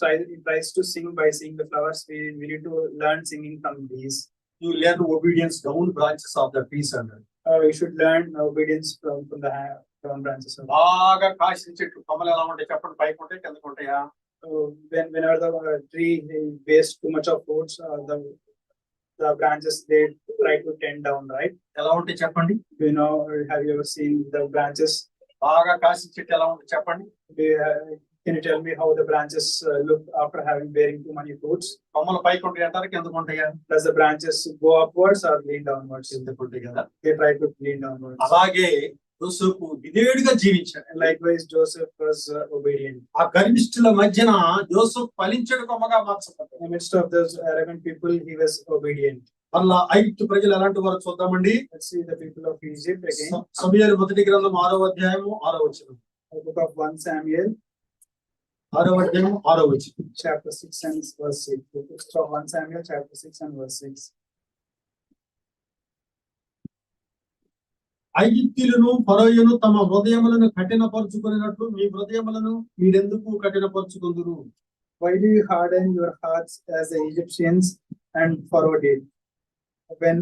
B: tries to sing by seeing the flowers. We need to learn singing from bees.
A: You learn obedience down branches of the trees అంటారు.
B: We should learn obedience from the down branches.
A: బాగా కాసిన చెట్లు కొమ్మలు ఎలా ఉంటాయి చెప్పండి, పైకి ఉంటాయి కిందకు ఉంటాయా?
B: Whenever the tree bears too much of fruits, the branches they try to tend down, right?
A: ఎలా ఉంటాయి చెప్పండి.
B: You know, have you ever seen the branches?
A: బాగా కాసిన చెట్టు ఎలా ఉంటుంది చెప్పండి.
B: Can you tell me how the branches look after having bearing too many fruits?
A: కొమ్మలు పైకి ఉంటాయి అంటారు, కిందకు ఉంటాయా?
B: Does the branches go upwards or lean downwards?
A: కిందకు ఉంటాయి కదా.
B: They try to lean downwards.
A: అలాగే యోసేపు విధేయుడిగా జీవించాడు.
B: And likewise, Joseph was obedient.
A: ఆ గర్విష్ఠుల మధ్యన యోసేపు ఫలించడు కొమ్మగా మార్చబడ్డాడు.
B: In the midst of those arrogant people, he was obedient.
A: అలా ఐగుప్తు ప్రజలు ఎలాంటి వారు చూద్దామండి.
B: Let's see the people of Egypt again.
A: సమూయేలు మొదటి గ్రంథం 6వ అధ్యాయము 6వ వచనం.
B: The book of 1 Samuel,
A: 6వ అధ్యాయం 6వ వచనం.
B: chapter 6 and verse 6. The book of 1 Samuel, chapter 6 and verse 6.
A: ఐగుప్తీయులను ఫరోయును తమ హృదయములను కఠినపరుచుకున్నట్లు మీ హృదయములను మీరెందుకు కఠినపరుచుకుందురు?
B: Why do you harden your hearts as the Egyptians and Pharaoh did, when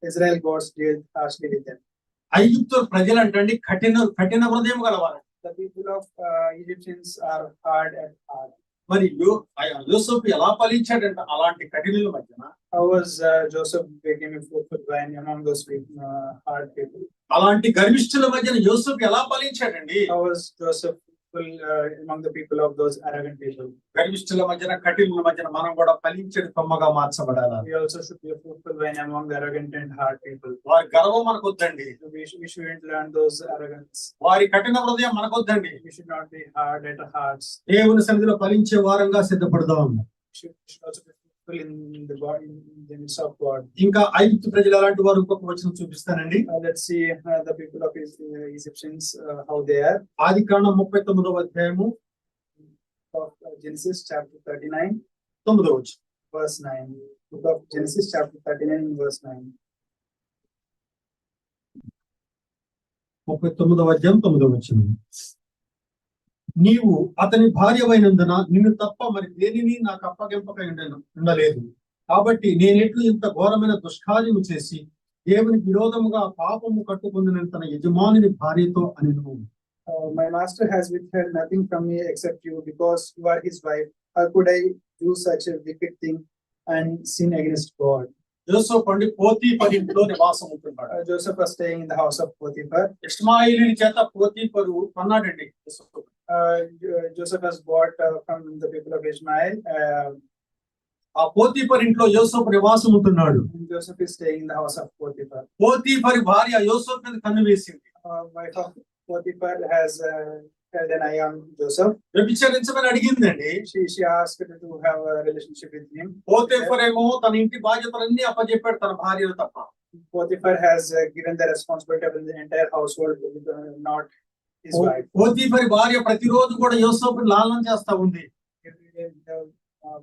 B: Israel gods dealt harshly with them?
A: ఐగుప్తు ప్రజలు అంటే కఠిన హృదయం గలవారు.
B: The people of Egyptians are hard at heart.
A: మరి యోసేపు ఎలా ఫలించాడంట అలాంటి కఠినుల మధ్యన?
B: How was Joseph became a fruitful vine among those people, hard people?
A: అలాంటి గర్విష్ఠుల మధ్యన యోసేపు ఎలా ఫలించాడండి?
B: How was Joseph fruitful among the people of those arrogant people?
A: గర్విష్ఠుల మధ్యన కఠినుల మధ్యన మనం కూడా ఫలించడు కొమ్మగా మార్చబడాలి.
B: We also should be a fruitful vine among the arrogant and hard people.
A: వారి గర్వం మనకొద్దండి.
B: We shouldn't learn those arrogance.
A: వారి కఠిన హృదయం మనకొద్దండి.
B: We should not be hard at hearts.
A: దేవుని సన్నిధిలో ఫలించే వారంగా సిద్ధపడదాం.
B: We should also be fruitful in the midst of God.
A: ఇంకా ఐగుప్తు ప్రజలు అలాంటి వారు ఇంకొక వచనం చూపిస్తానండి.
B: Let's see the people of Egyptians, how they are.
A: ఆదికాండం 39వ అధ్యాయము
B: Of Genesis chapter 39,
A: 9వ వచనం.
B: verse 9. Book of Genesis chapter 39 verse 9.
A: 39వ అధ్యాయం 9వ వచనం. నీవు అతని భార్యవైనందున నిన్ను తప్ప మరి దేనిని నాకు అప్పగింపక ఉండలేదు. కాబట్టి నేనెట్లు ఇంత ఘోరమైన దుష్కార్యము చేసి దేవునికి విరోధముగా పాపము కట్టుకుందని తన యజమానుని భార్యతో అనెను.
B: My master has withheld nothing from me except you, because you are his wife. How could I do such a wicked thing and sin against God?
A: యోసేపు అండి పోతీఫరు ఇంట్లో నివాసం ఉంటున్నాడు.
B: Joseph was staying in the house of Potiphar.
A: ఇష్మాయేలీయుని చేత పోతీఫరు కొన్నాడండి యోసేపు.
B: Joseph was bought from the people of Ishmael.
A: ఆ పోతీఫరు ఇంట్లో యోసేపు నివాసం ఉంటున్నాడు.
B: Joseph is staying in the house of Potiphar.
A: Potiphar భార్య యోసేపు మీద కన్ను వేసింది.
B: Wife of Potiphar has held an eye on Joseph.
A: వ్యభిచరించమని అడిగిందండి.
B: She asked to have a relationship with him.
A: Potiphar ఏమో తన ఇంటి బాధ్యతలన్నీ అప్పచెప్పాడు తన భార్యను తప్ప.
B: Potiphar has given the responsibility of the entire household, not his wife.
A: Potiphar భార్య ప్రతిరోజు కూడా యోసేపుని లాలన చేస్తా ఉంది.
B: The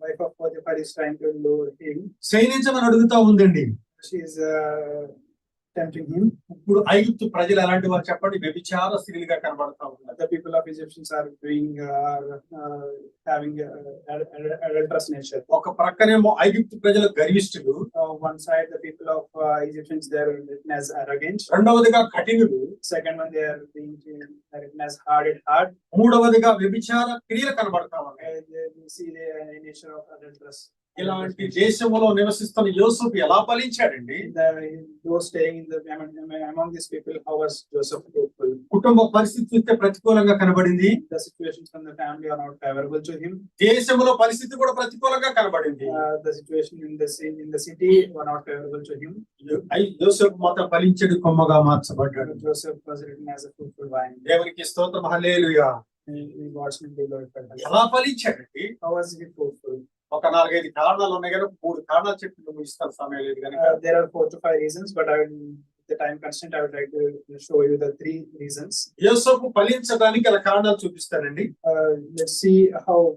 B: wife of Potiphar is trying to lure him.
A: శయనించమని అడుగుతా ఉందండి.
B: She is tempting him.
A: ఇప్పుడు ఐగుప్తు ప్రజలు ఎలాంటి వారు చెప్పండి? వ్యభిచార స్త్రీలుగా కనబడతా ఉన్నారు.
B: The people of Egyptians are having adulterous nature.
A: ఒక ప్రక్కనేమో ఐగుప్తు ప్రజలు గర్విష్ఠులు.
B: One side the people of Egyptians, they are written as arrogant.
A: రెండవదిగా కఠినులు.
B: Second one, they are being written as hard at heart.
A: మూడవదిగా వ్యభిచార క్రియలు కనబడతా ఉన్నాయి.
B: You see the nature of adulterous.
A: ఇలాంటి దేశంలో నివసిస్తున్న యోసేపు ఎలా ఫలించాడండి?
B: Those staying in among these people, how was Joseph fruitful?
A: కుటుంబ పరిస్థితి చూస్తే ప్రతికూలంగా కనబడింది.
B: The situations from the family are not favorable to him.
A: దేశంలో పరిస్థితి కూడా ప్రతికూలంగా కనబడింది.
B: The situation in the city were not favorable to him.
A: యోసేపు మాత్రం ఫలించడు కొమ్మగా మార్చబడ్డాడు.
B: Joseph was written as a fruitful vine.
A: దేవునికి స్తోత్రం, హల్లెలూయా.
B: God's name be glorified.
A: ఎలా ఫలించాడండి?
B: How was he fruitful?
A: ఒక 4-5 కారణాలు ఉన్నాయి కానీ 3 కారణాలు చెప్పి ముగిస్తాను, సమయం లేదు కనుక.
B: There are 4 to 5 reasons, but the time constraint, I would like to show you the 3 reasons.
A: యోసేపు ఫలించడానికి గల కారణాలు చూపిస్తానండి.
B: Let's see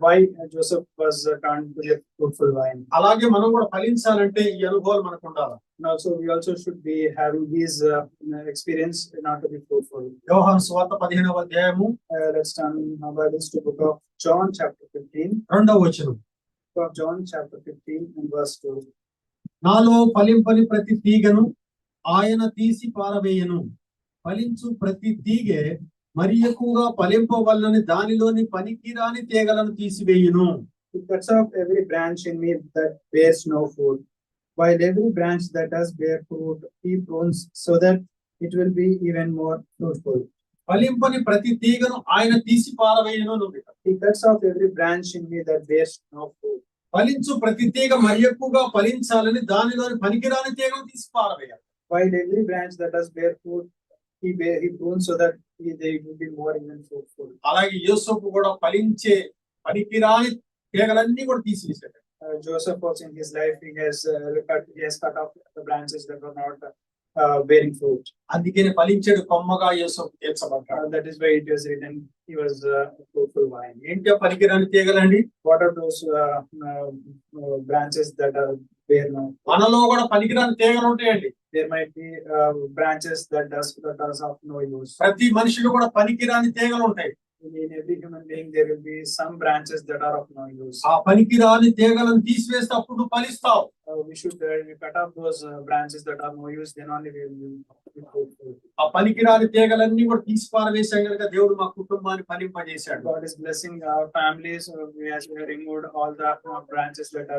B: why Joseph was turned to a fruitful vine.
A: అలాగే మనం కూడా ఫలించాలంటే ఈ అనుభవాలు మనకు ఉండాలి.
B: And also we also should be having these experience in order to be fruitful.
A: యోహాను సువార్త 15వ అధ్యాయము.
B: Let's turn our Bibles to book of John chapter 15.
A: 2వ వచనం.
B: Book of John chapter 15 and verse 2.
A: నాలో ఫలింపని ప్రతి తీగను ఆయన తీసి పారవేయను. ఫలించు ప్రతి తీగె మరి ఎక్కువగా ఫలింపవలనని దానిలోని పనికిరాని తీగలను తీసివేయును.
B: He cuts off every branch in me that bears no fruit, while every branch that does bear fruit he prunes, so that it will be even more fruitful.
A: ఫలింపని ప్రతి తీగను ఆయన తీసి పారవేయును.
B: He cuts off every branch in me that bears no fruit.
A: ఫలించు ప్రతి తీగ మరి ఎక్కువగా ఫలించాలని దానిలోని పనికిరాని తీగను తీసి పారవేయాలి.
B: While every branch that does bear fruit he prunes so that they will be more even fruitful.
A: అలాగే యోసేపు కూడా ఫలించే పనికిరాని తీగలన్నీ కూడా తీసివేశాడు.
B: Joseph also in his life he has cut off the branches that were not bearing fruit.
A: అందుకని ఫలించాడు కొమ్మగా యోసేపు తీర్చబడ్డాడు.
B: That is why it was written he was a fruitful vine.
A: ఏంటి ఆ పనికిరాని తీగలండి?
B: What are those branches that are bare no?
A: మనలో కూడా పనికిరాని తీగలు ఉంటాయండి.
B: There might be branches that are of no use.
A: ప్రతి మనిషిలో కూడా పనికిరాని తీగలు ఉంటాయి.
B: In every human being there will be some branches that are of no use.
A: ఆ పనికిరాని తీగలను తీసివేస్తే అప్పుడు నువ్వు ఫలిస్తావు.
B: We should cut off those branches that are no use, then only we will be fruitful.
A: ఆ పనికిరాని తీగలన్నీ కూడా తీసి పారవేశాం కనుక దేవుడు మా కుటుంబాన్ని ఫలింపజేశాడు.
B: God is blessing our families. We have removed all the branches that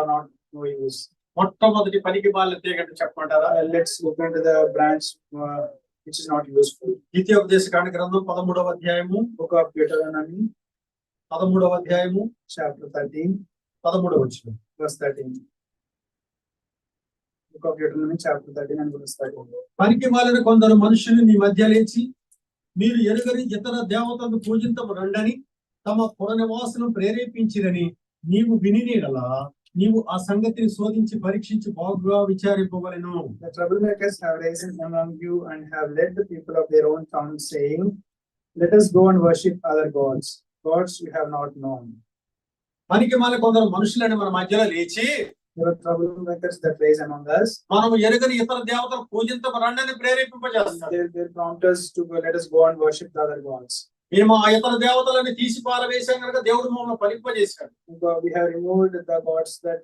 B: are not no use.
A: మొట్టమొదటి పనికి మాలిన తీగ అంటే చెప్పమంటారా?
B: Let's look into the branch which is not useful.
A: ద్వితీయోపదేశకాండ గ్రంథం 13వ అధ్యాయము,
B: Book of Deuteronomy
A: 13వ అధ్యాయము,
B: chapter 13
A: 13వ వచనం.
B: verse 13. Book of Deuteronomy chapter 13 and verse 13.
A: పనికి మాలిన కొందరు మనుషులు నీ మధ్య లేచి మీరు ఎరుగని ఇతర దేవతలను పూజించము రండని తమ పురనివాసులను ప్రేరేపించిరని నీవు వినినీడలా నీవు ఆ సంగతిని శోధించి పరీక్షించి బాగుగా విచారింపవలెను.
B: The troublemakers have risen among you and have led the people of their own town, saying, let us go and worship other gods you have not known.
A: పనికి మాలిన కొందరు మనుషులని మన మధ్యలో లేచి
B: There are troublemakers that rise among us.
A: మనము ఎరుగని ఇతర దేవతలు పూజించము రండని ప్రేరేపింపజేస్తారు.
B: They prompt us to go, let us go and worship the other gods.
A: మేము ఆ ఇతర దేవతలని తీసి పారవేశాం కనుక దేవుడు మమ్మల్ని ఫలింపజేశాడు.
B: We have removed the gods that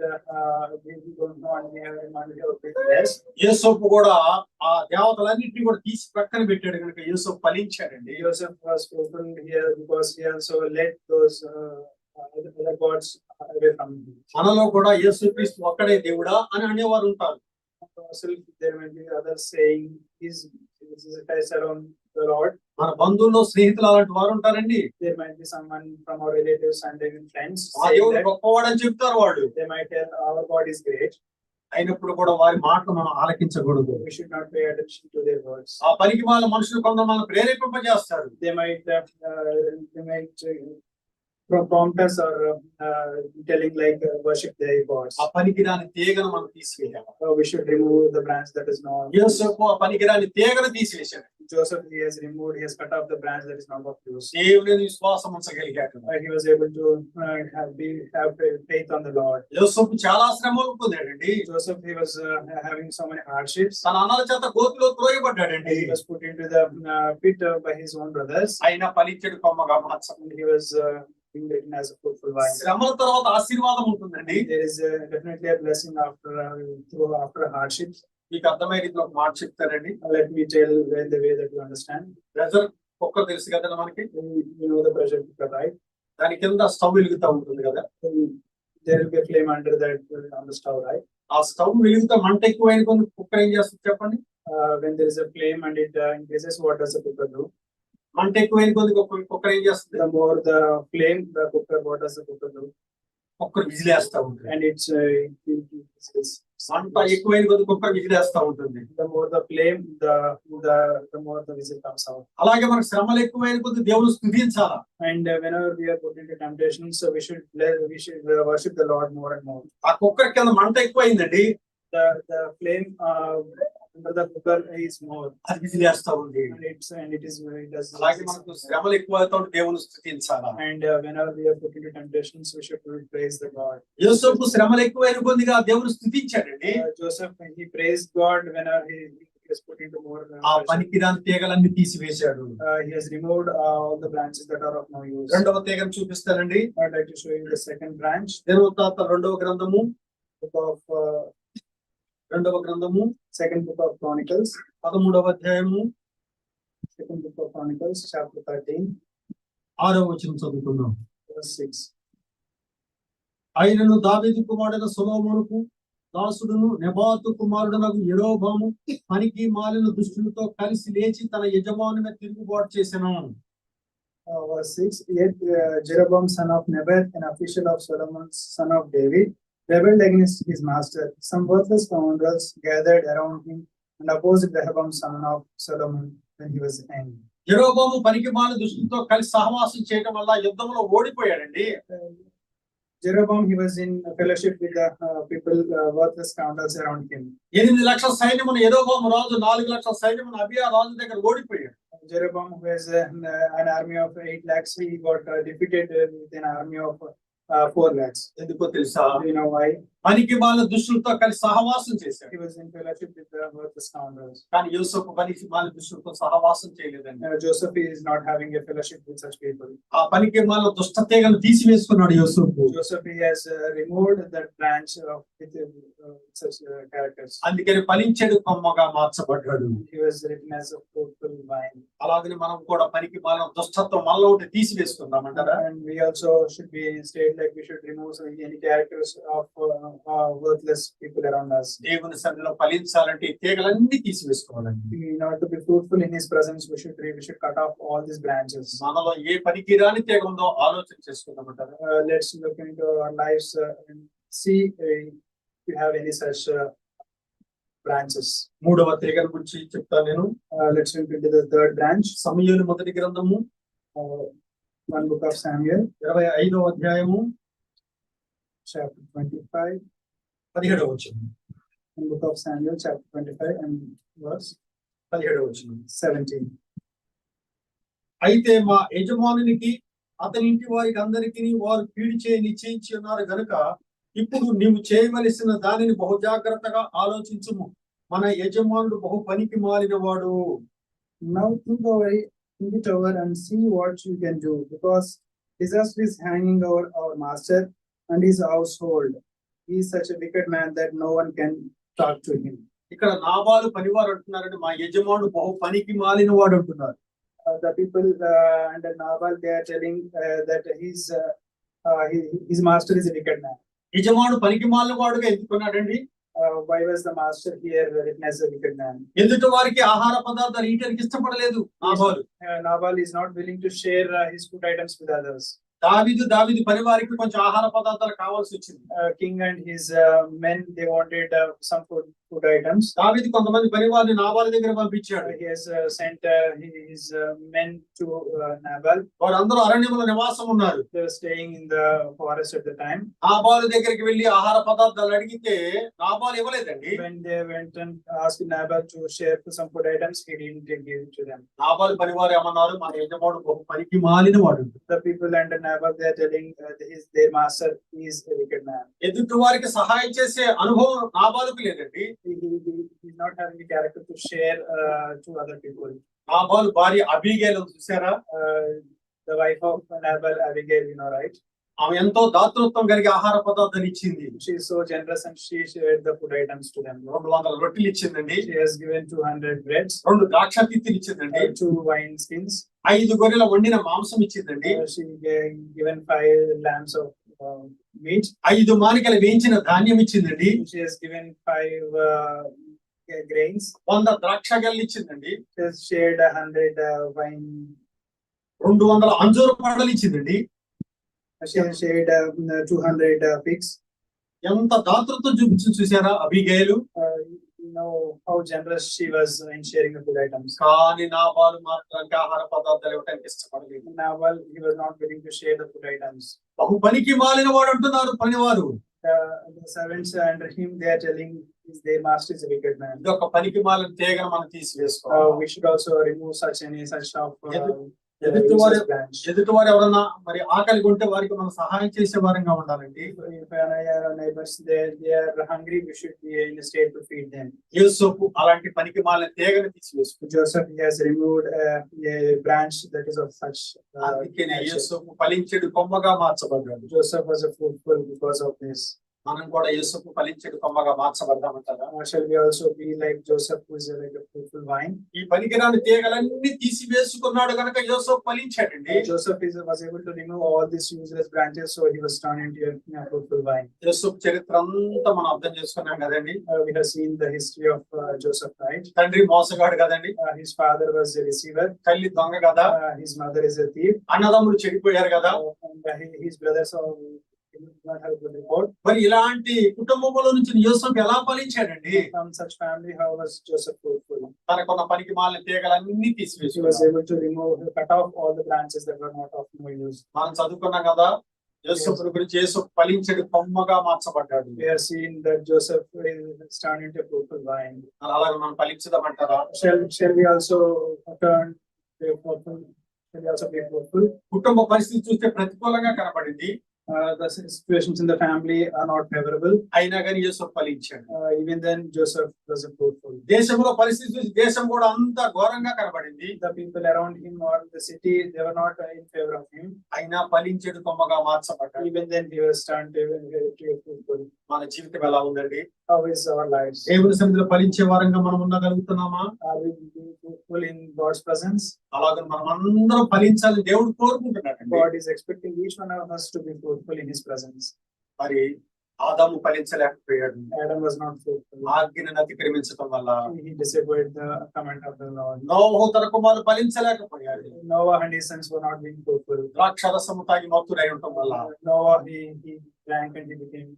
B: we don't know and we have reminded our faithfulness.
A: యోసేపు కూడా ఆ దేవతలన్నిటిని కూడా తీసి పక్కన పెట్టాడు కనుక యోసేపు ఫలించాడండి.
B: Joseph was opened here because he also led those other gods away from him.
A: మనలో కూడా యేసుక్రీస్తు ఒక్కడే దేవుడా అని అనేవారు ఉంటారు.
B: Also, there may be others saying, is Christ alone the Lord?
A: మన బంధువుల్లో స్నేహితులు అలాంటి వారు ఉంటారండి.
B: There might be someone from our relatives and even friends
A: ఆ
B: saying
A: దేవుడు
B: that.
A: గొప్పవాడని చెప్తారు వాళ్ళు.
B: They might tell our God is great.
A: అయినప్పుడు కూడా వారి మాటలు మనం ఆలకించకూడదు.
B: We should not pay attention to their words.
A: ఆ పనికి వాళ్ళ మనుషులు కొందరు మనం ప్రేరేపింపజేస్తారు.
B: They might prompt us or telling like worship their gods.
A: ఆ పనికిరాని తీగను మనం తీసివేయాలి.
B: We should remove the branch that is not.
A: యోసేపు ఆ పనికిరాని తీగను తీసివేశాడు.
B: Joseph he has cut off the branch that is not of use.
A: దేవుని విశ్వాసం ఉంచగలిగాడు.
B: He was able to have faith on the Lord.
A: యోసేపు చాలా శ్రమలు పొందాడండి.
B: Joseph he was having so many hardships.
A: తన అన్నల చేత గోతిలో త్రోయబడ్డాడండి.
B: He was put into the pit by his own brothers.
A: అయినా ఫలించడు కొమ్మగా మార్చబడి.
B: He was being written as a fruitful vine.
A: శ్రమల తర్వాత ఆశీర్వాదం ఉంటుందండి.
B: There is definitely a blessing after hardships.
A: మీకు అర్థమయ్యే రీతిలో ఒక మాట చెప్తారండి.
B: Let me tell in the way that you understand.
A: Pressure cooker తెలుసు కదా మనకి.
B: You know the pressure cooker, right?
A: దాని కింద స్టవ్ వెలుగుతూ ఉంటుంది కదా.
B: There will be a flame under that on the stove, right?
A: ఆ స్టవ్ వెలుగుతా మంట ఎక్కువైన కొన్ని కుక్కర్ ఏం చేస్తుంది చెప్పండి?
B: When there is a flame and it increases, what does the cooker do?
A: మంట ఎక్కువైన కొద్ది కుక్కర్ ఏం చేస్తుంది?
B: The more the flame, the cooker, what does the cooker do?
A: Cooker విజిలేస్తా ఉంటుంది.
B: And it's
A: మంట ఎక్కువైన కొద్ది కుక్కర్ విజిలేస్తా ఉంటుంది.
B: the more the flame, the more the whistle comes out.
A: అలాగే మనకు శ్రమలు ఎక్కువైన కొద్ది దేవుని స్తుతించాలా.
B: And whenever we are put into temptation, so we should worship the Lord more and more.
A: ఆ కుక్కర్ కింద మంట ఎక్కువైందండి.
B: The flame under the cooker is more.
A: అది విజిలేస్తా ఉంది.
B: And it does.
A: అలాగే మనకు శ్రమలు ఎక్కువైతే దేవుని స్తుతించాలా.
B: And whenever we are put into temptations, we should praise the God.
A: యోసేపు శ్రమలు ఎక్కువైన కొద్దిగా దేవుని స్తుతించాడండి.
B: Joseph he praised God whenever he was put into more.
A: ఆ పనికిరాని తీగలన్నీ తీసివేశాడు.
B: He has removed all the branches that are of no use.
A: రెండవ తీగను చూపిస్తానండి.
B: I'd like to show you the second branch.
A: దినవృత్తాంతాల రెండవ గ్రంథము,
B: second book of Chronicles,
A: 13వ అధ్యాయము,
B: second book of Chronicles, chapter 13,
A: 6వ వచనం చదువుకుందాం.
B: verse 6.
A: ఆయనను దావీదు కుమారుడైన సొలొమోనుకు దాసుడును నెబాతు కుమారుడనగు యెరోబాము పనికి మాలిన దుష్టులతో కలిసి లేచి తన యజమాని మీద తిరుగుబాటు చేసెను.
B: Verse 6. Yet Jeroboam son of Nebat, an official of Solomon son of David, rebelled against his master. Some worthless scoundrels gathered around him and opposed Rehoboam son of Solomon when he was young.
A: యెరోబోము పనికిమాలిన దుష్టులతో కలిసి సహవాసం చేయడం వల్ల యుద్ధంలో ఓడిపోయాడండి.
B: Jeroboam, he was in fellowship with the people, worthless scoundrels around him.
A: 8 లక్షల సైన్యమును యెరోబోము రాజు 4 లక్షల సైన్యమును అబియా రాజు దగ్గర ఓడిపోయాడు.
B: Jeroboam, who has an army of 8 lakhs, he got defeated with an army of 4 lakhs.
A: ఎందుకో తెలుసా?
B: Do you know why?
A: పనికిమాలిన దుష్టులతో కలిసి సహవాసం చేశాడు.
B: He was in fellowship with the worthless scoundrels.
A: కానీ యోసేపు పనికిమాలిన దుష్టులతో సహవాసం చేయలేదండి.
B: Joseph is not having a fellowship with such people.
A: ఆ పనికిమాలిన దుష్ట తీగను తీసివేసుకున్నాడు యోసేపు.
B: Joseph, he has removed that branch of with such characters.
A: అందుకని ఫలించేడు కొమ్మగా మార్చబడ్డాడు.
B: He was written as a fruitful vine.
A: అలాగని మనం కూడా పనికిమాలిన దుష్టత్వం మనలో ఒకటి తీసివేసుకుందామంటారా?
B: And we also should be in a state like we should remove any characters of worthless people around us.
A: దేవుని సన్నిధిలో ఫలించాలంటే ఈ తీగలన్నీ తీసివేసుకోవాలండి.
B: In order to be fruitful in His presence, we should cut off all these branches.
A: మనలో ఏ పనికిరాని తీగ ఉందో ఆలోచన చేసుకుందామంటారా?
B: Let's look into our lives and see if we have any such branches.
A: మూడవ తీగల గురించి చెప్తాను నేను.
B: Let's look into the third branch.
A: సమూయేలు మొదటి గ్రంథము
B: 1 book of Samuel,
A: 25వ అధ్యాయము
B: chapter 25.
A: 17వ వచనం.
B: 1 book of Samuel, chapter 25 and verse
A: 17వ వచనం.
B: 17.
A: అయితే మా యజమానునికి అతని ఇంటి వారికి అందరికీ వారు కీడు చేయ నిశ్చయించి ఉన్నారు గనుక ఇప్పుడు నీవు చేయవలసిన దానిని బహు జాగ్రత్తగా ఆలోచించుము. మన యజమానుడు బహు పనికి మాలిన వాడు.
B: Now think it over and see what you can do, because disaster is hanging over our master and his household. He is such a wicked man that no one can talk to him.
A: ఇక్కడ నాబాలు పనివారు అంటున్నారంటే మా యజమానుడు బహు పనికి మాలిన వాడు అంటున్నారు.
B: The people under Nabal, they are telling that his master is a wicked man.
A: యజమానుడు పనికి మాలిన వాడుగా ఎందుకున్నాడండి?
B: Why was the master here written as a wicked man?
A: ఎందుకు వారికి ఆహార పదార్థాలు ఈయటానికి ఇష్టపడలేదు నాబాలు.
B: Nabal is not willing to share his food items with others.
A: దావీదు పని వారికి కొంచెం ఆహార పదార్థాలు కావాల్సి వచ్చింది.
B: King and his men, they wanted some food items.
A: దావీదు కొంతమంది పని వారిని నాబాలు దగ్గర పంపించాడు.
B: He has sent his men to Nabal.
A: వారందరూ అరణ్యంలో నివాసం ఉన్నారు.
B: They were staying in the forest at the time.
A: నాబాలు దగ్గరికి వెళ్లి ఆహార పదార్థాలు అడిగితే నాబాలు ఇవ్వలేదండి.
B: When they went and asked Nabal to share some food items, he didn't give it to them.
A: నాబాలు పని వారు ఏమన్నారు? మన యజమానుడు బహు పనికి మాలిన వాడు.
B: The people under Nabal, they are telling their master is a wicked man.
A: ఎదుటి వారికి సహాయం చేసే అనుభవం నాబాలుకు లేదండి.
B: He is not having the character to share to other people.
A: నాబాలు భార్య అబీగేలు చూసారా?
B: The wife of Nabal, Abigail, you know, right?
A: ఆమె ఎంతో దాతృత్వం కలిగి ఆహార పదార్థాలు ఇచ్చింది.
B: She is so generous and she shared the food items to them.
A: 200 రొట్టెలు ఇచ్చిందండి.
B: She has given 200 breads,
A: 2 ద్రాక్ష తిత్తులు ఇచ్చిందండి.
B: 2 wine skins.
A: 5 గొర్రెల వండిన మాంసం ఇచ్చిందండి.
B: She given 5 lambs of meat.
A: 5 మానికల వేయించిన ధాన్యం ఇచ్చిందండి.
B: She has given 5 grains.
A: 100 ద్రాక్ష గెలలు ఇచ్చిందండి.
B: She has shared 100 wine.
A: 200 అంజూర పడలు ఇచ్చిందండి.
B: She has shared 200 pigs.
A: ఎంత దాతృత్వం చూపించింది చూసారా అబీగేలు?
B: You know how generous she was in sharing the food items.
A: కానీ నాబాలు మాత్రానికి ఆహార పదార్థాలు ఇవ్వడానికి ఇష్టపడలేదు.
B: Nabal, he was not willing to share the food items.
A: బహు పనికి మాలిన వాడు అంటున్నారు పనివారు.
B: The servants under him, they are telling their master is a wicked man.
A: ఇది ఒక పనికి మాలిన తీగను మనం తీసివేసుకోవాలి.
B: We should also remove such of
A: ఎదుటి వారు ఎవరన్నా మరి ఆకలి ఉంటే వారికి మనం సహాయం చేసే వారంగా ఉండాలండి.
B: If our neighbors they are hungry, we should be in a state to feed them.
A: యోసేపు అలాంటి పనికి మాలిన తీగను తీసివేసుకున్నాడు.
B: Joseph, he has removed a branch that is of such.
A: అందుకనే యోసేపు ఫలించెడు కొమ్మగా మార్చబడ్డాడు.
B: Joseph was a fruitful because of this.
A: మనం కూడా యోసేపు ఫలించెడు కొమ్మగా మార్చబడదామంటారా?
B: Shall we also be like Joseph, who is like a fruitful vine?
A: ఈ పనికిరాని తీగలన్నీ తీసివేసుకున్నాడు కనుక యోసేపు ఫలించాడండి.
B: Joseph was able to remove all these useless branches, so he was turned into a fruitful vine.
A: యోసేపు చరిత్ర అంతా మనం అర్థం చేసుకున్నాం కదండి.
B: We have seen the history of Joseph, right?
A: తండ్రి మోసగాడు కదండి.
B: His father was a deceiver.
A: తల్లి దొంగ కదా.
B: His mother is a thief.
A: అన్నదమ్ములు చెడిపోయారు కదా.
B: And his brothers are not have a good report.
A: మరి ఇలాంటి కుటుంబంలో నుంచి యోసేపు ఎలా ఫలించాడండి?
B: From such family, how was Joseph fruitful?
A: తనకున్న పనికి మాలిన తీగలన్నీ
B: He was
A: తీసివేసుకున్నాడు.
B: able to cut off all the branches that were not of no use.
A: మనం చదువుకున్నాం కదా, యోసేపు గురించి యేసు ఫలించడు కొమ్మగా మార్చబడ్డాడు.
B: We have seen that Joseph is turned into a fruitful vine.
A: అలాగే మనం ఫలించదామంటారా?
B: Shall we also turn to a fruitful? Shall we also be fruitful?
A: కుటుంబ పరిస్థితి చూస్తే ప్రతికూలంగా కనబడింది.
B: The situations in the family are not favorable.
A: అయినా కానీ యేసు ఫలించాడు.
B: Even then, Joseph was fruitful.
A: దేశంలో పరిస్థితి చూసి దేశం కూడా అంత ఘోరంగా కనబడింది.
B: The people around him or the city, they were not in favor of him.
A: అయినా ఫలించేడు కొమ్మగా మార్చబడ్డాడు.
B: Even then, he was turned to a fruitful.
A: మన జీవితం ఎలా ఉందండి?
B: How is our lives?
A: దేవుని సన్నిధిలో ఫలించే వారంగా మనం ఉండగలుగుతున్నామా?
B: Are we being fruitful in God's presence?
A: అలాగే మనం అందరం ఫలించాలని దేవుడు కోరుకుంటున్నాడు.
B: God is expecting each one of us to be fruitful in His presence.
A: మరి ఆదాము ఫలించలేకపోయాడు.
B: Adam was not fruitful.
A: ఆజ్ఞను అతిక్రమించడం వల్ల
B: He disobeyed the command of the Lord.
A: నోవహు తన కుమారులు ఫలించలేకపోయాడు.
B: Noah and his sons were not being fruitful.
A: ద్రాక్షరసము తాగి మత్తుడై ఉండటం వల్ల
B: Noah, he drank and he became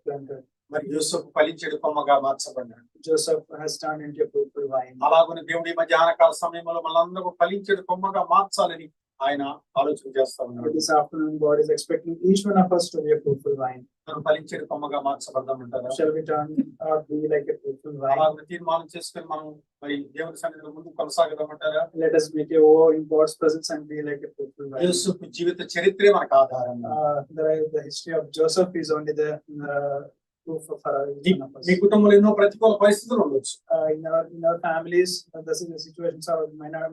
B: drunkard.
A: మరి యోసేపు ఫలించేడు కొమ్మగా మార్చబడ్డాడు.
B: Joseph has turned into a fruitful vine.
A: అలాగనే దేవుడి మధ్యాహ్నకాల సమయంలో మనందరూ ఫలించేడు కొమ్మగా మార్చాలని ఆయన ఆలోచన చేస్తా ఉన్నాడు.
B: This afternoon, God is expecting each one of us to be a fruitful vine.
A: మనం ఫలించేడు కొమ్మగా మార్చబడదామంటారా?
B: Shall we turn or be like a fruitful vine?
A: అలాగే తీర్మానం చేసుకొని మనం మరి దేవుని సన్నిధిలో ముందుకు కొనసాగదామంటారా?
B: Let us make a vow in God's presence and be like a fruitful vine.
A: యోసేపు జీవిత చరిత్రే మనకు ఆధారం.
B: The history of Joseph is only the proof of our each one of us.
A: మీ కుటుంబంలో ఎన్నో ప్రతికూల పరిస్థితులు ఉండొచ్చు.
B: In our families, the situations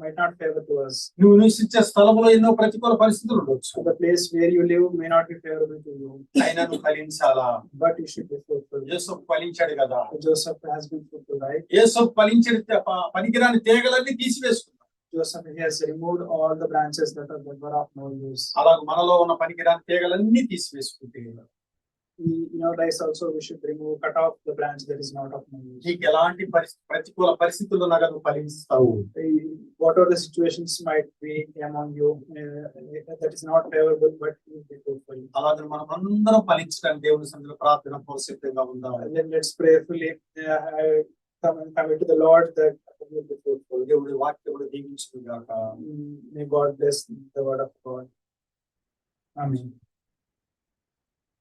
B: might not favor to us.
A: నువ్వు నివసించే స్థలంలో ఎన్నో ప్రతికూల పరిస్థితులు ఉండొచ్చు.
B: The place where you live may not be favorable to you.
A: అయినా నువ్వు ఫలించాలా?
B: But you should be fruitful.
A: యేసేపు ఫలించాడు కదా.
B: Joseph has been fruitful, right?
A: యేసేపు ఫలించడి పనికిరాని తీగలన్నీ తీసివేసుకున్నాడు.
B: Joseph, he has removed all the branches that were of no use.
A: అలాగే మనలో ఉన్న పనికిరాని తీగలన్నీ తీసివేసుకుంటే
B: In our lives also, we should cut off the branch that is not of no use.
A: నీకు ఎలాంటి ప్రతికూల పరిస్థితుల్లో నగదు ఫలిస్తావు.
B: Whatever the situations might be among you, that is not favorable, but you be fruitful.
A: అలాగే మనం అందరం ఫలించడానికి దేవుని సన్నిధిలో ప్రార్థన సిద్ధంగా ఉందాం.
B: Let's prayerfully come to the Lord that we will be fruitful.
A: దేవుడి వాక్యమును దీవించును గాక.
B: May God bless the word of God. Amen.